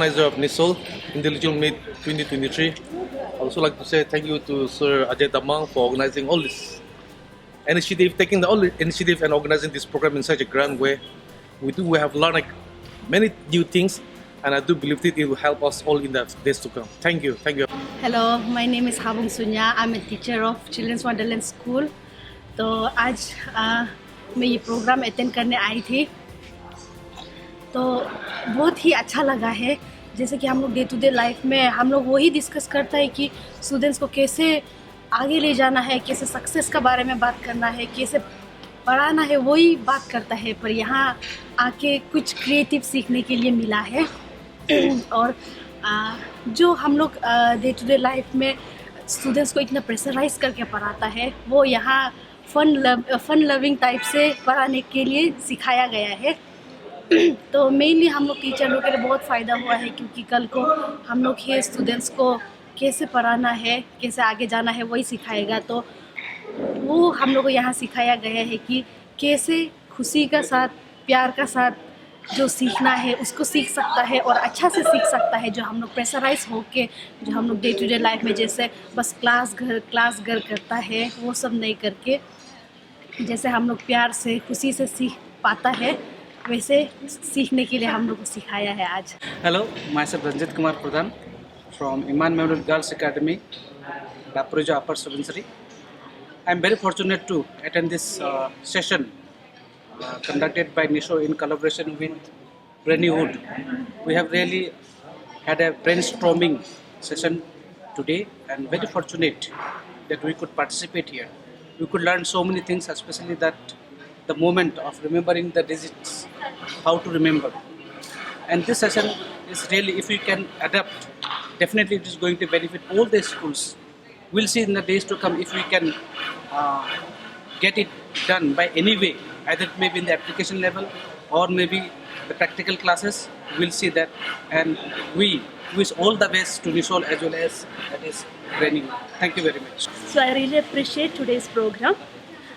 organizer of NESOL Intelligent Meet 2023. I also like to say thank you to Sir Ajay Tamang for organizing all this initiative, taking the all initiative and organizing this program in such a grand way. We have learned like many new things, and I do believe that it will help us all in the days to come. Thank you. Hello, my name is Habung Sunya. I'm a teacher of Children's Wonderland School. तो आज मैं ये programme attend करने आई थी, तो बहुत ही अच्छा लगा है. जैसे कि हम लोग डे टू डे लाइफ में हम लोग वही डिस्कस करता है कि स्टूडेंट्स को कैसे आगे ले जाना है, कैसे सक्सेस के बारे में बात करना है, कैसे पढ़ाना है, वही बात करता है. पर यहाँ आके कुछ क्रिएटिव सीखने के लिए मिला है. और जो हम लोग डे टू डे लाइफ में स्टूडेंट्स को इतना प्रेशराइज करके पढ़ाता है, वो यहाँ फन लविंग टाइप से पढ़ाने के लिए सिखाया गया है. तो मेनली हम लोग टीचर लोग के लिए बहुत फ़ायदा हुआ है, क्योंकि कल को हम लोग ये स्टूडेंट्स को कैसे पढ़ाना है, कैसे आगे जाना है, वही सिखाएगा. तो वो हम लोग को यहाँ सिखाया गया है कि कैसे खुशी का साथ, प्यार का साथ जो सीखना है उसको सीख सकता है और अच्छा से सीख सकता है. जो हम लोग प्रेशराइज होके जो हम लोग डे टू डे लाइफ में जैसे बस क्लास घर करता है, वो सब नहीं करके जैसे हम लोग प्यार से खुशी से सीख पाता है, वैसे सीखने के लिए हम लोग को सिखाया है आज. Hello, myself Ranjit Kumar Pradhan from Iman Memorial Girls Academy, Bapurejo Upper Subansari. I am very fortunate to attend this session conducted by NESOL in collaboration with Brainywood. We have really had a brainstorming session today, and very fortunate that we could participate here. We could learn so many things, especially that the moment of remembering the digits, how to remember. And this session is really, if we can adapt, definitely it is going to benefit all the schools. We'll see in the days to come if we can get it done by any way, either maybe in the application level or maybe the practical classes. We'll see that, and we wish all the best to NESOL as well as that is Brainywood. Thank you very much. So I really appreciate today's program,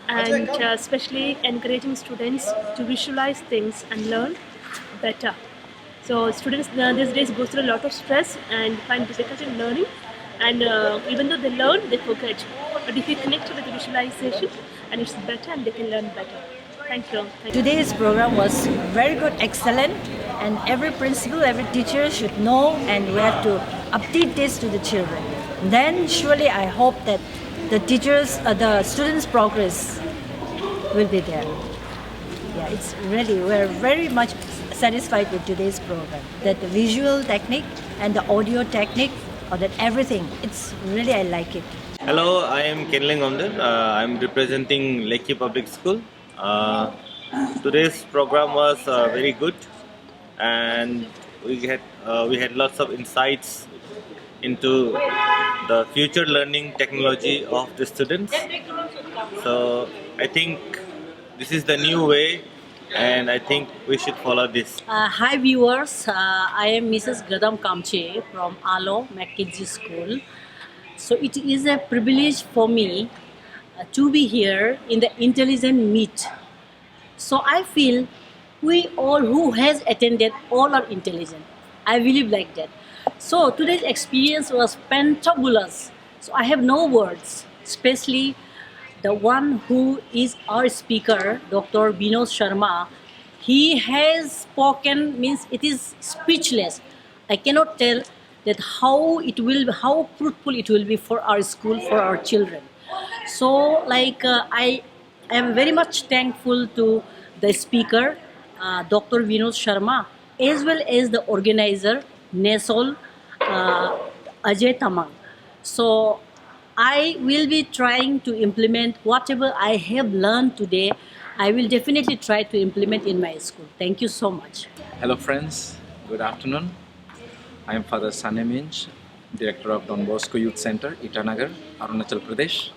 and especially encouraging students to visualize things and learn better. So students these days go through a lot of stress and find difficulty in learning, and even though they learn, they forget. But if you connect with the visualization, and it's better and they can learn better. Thank you. Today's program was very good, excellent, and every principal, every teacher should know, and we have to update this to the children. Then surely I hope that the students' progress will be there. Yeah, it's really, we're very much satisfied with today's program. That the visual technique and the audio technique, or that everything, it's really, I like it. Hello, I am Kenling Omden. I'm representing Lekki Public School. Today's program was very good, and we had lots of insights into the future learning technology of the students. So I think this is the new way, and I think we should follow this. Hi viewers, I am Mrs. Gadam Kamche from Alo McKinsey School. So it is a privilege for me to be here in the Intelligent Meet. So I feel we all who has attended all are intelligent. I believe like that. So today's experience was fantabulous. So I have no words, especially the one who is our speaker, Dr. Vinod Sharma. He has spoken, means it is speechless. I cannot tell that how fruitful it will be for our school, for our children. So like I am very much thankful to the speaker, Dr. Vinod Sharma, as well as the organizer, NESOL, Ajay Tamang. So I will be trying to implement whatever I have learned today. I will definitely try to implement in my school. Thank you so much. Hello friends, good afternoon. I am Father Sane Minch, Director of Don Bosco Youth Center, Itanagar, Arunachal Pradesh.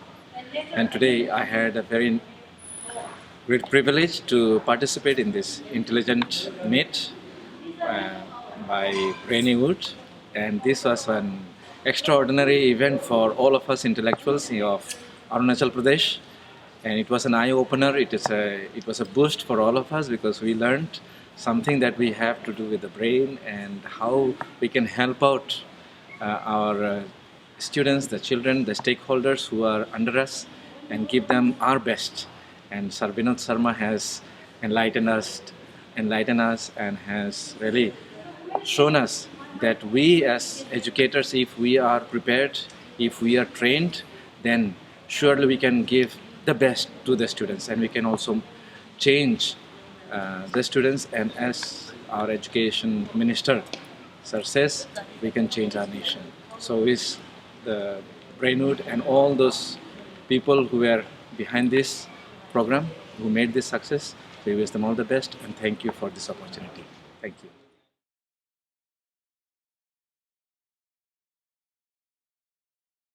And today I had a very great privilege to participate in this intelligent meet by Brainywood. And this was an extraordinary event for all of us intellectuals of Arunachal Pradesh. And it was an eye-opener. It was a boost for all of us because we learned something that we have to do with the brain and how we can help out our students, the children, the stakeholders who are under us and give them our best. And Sir Vinod Sharma has enlightened us and has really shown us that we as educators, if we are prepared, if we are trained, then surely we can give the best to the students, and we can also change the students. And as our Education Minister Sir says, we can change our nation. So is the Brainywood and all those people who were behind this program, who made this success. We wish them all the best and thank you for this opportunity. Thank you.